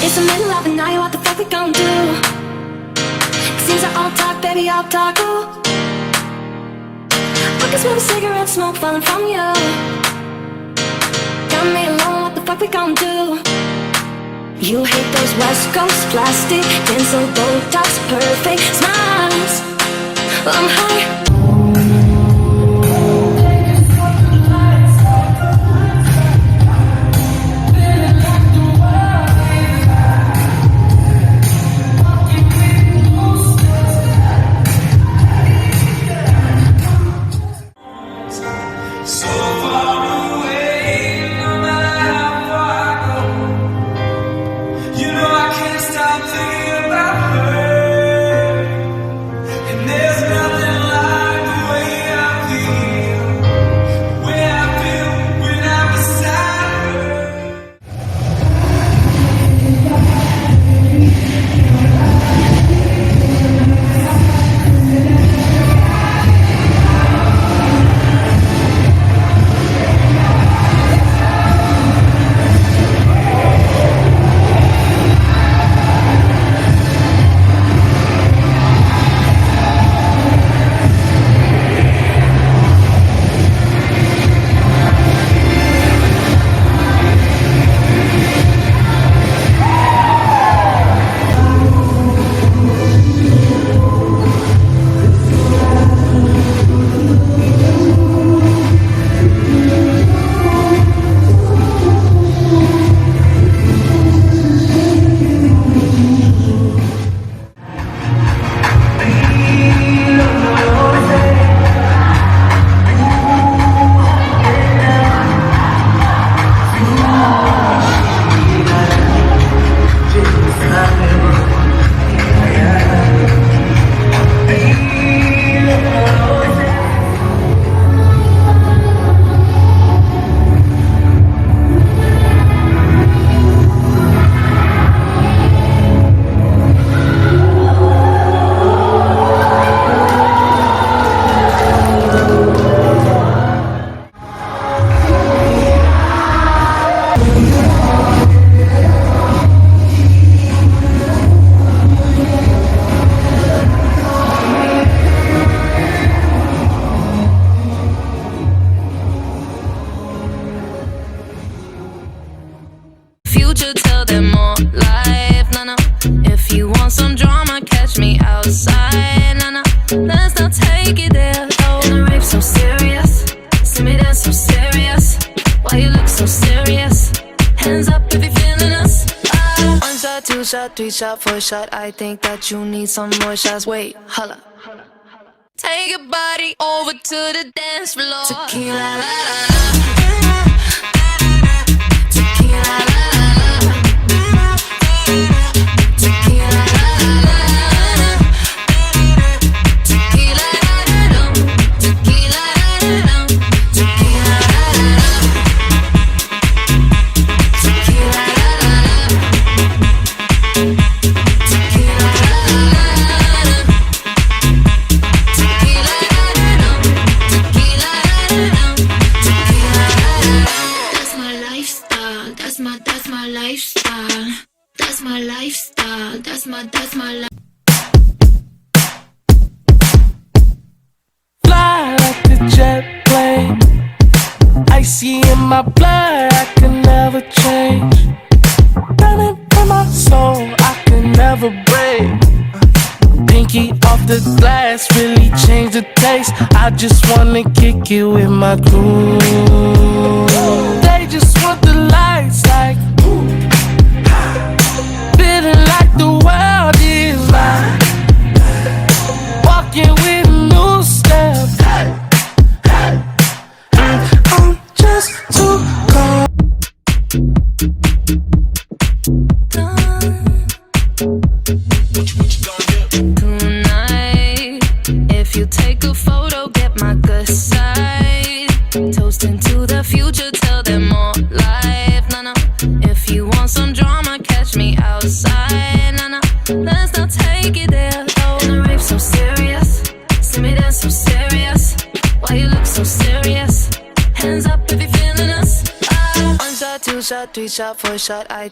It's the middle of the night, what the fuck we gon' do? Seems like all talk, baby, all talk, ooh. I can smell the cigarette smoke falling from you. Got me alone, what the fuck we gon' do? You hate those West Coast plastic pencil Botox perfect smiles. I'm high. Three shot, four shot. I think that you need some more shots. Wait, holla. Take your body over to the dance floor. Tequila, la, la, la. Tequila, la, la, la. Tequila, la, la, la. Tequila, la, la, la. Tequila, la, la, la. Tequila, la, la, la. Tequila, la, la, la. That's my life. Fly like the jet plane, icy in my blood, I can never change. Running from my soul, I can never break. Pinky off the glass, really change the taste. I just wanna kick it with my crew. They just want the lights like feeling like the world is mine. Walking with a new step. I'm just too cold. Tonight, if you take a photo, get my good side. Toasting to the future, tell them more life. No, if you want some drama, catch me outside. No, let's not take it there. Oh, and the rape so serious. See me dance so serious. Why you look so serious? Hands up if you're feeling us. One shot, two shot, three shot, four shot. I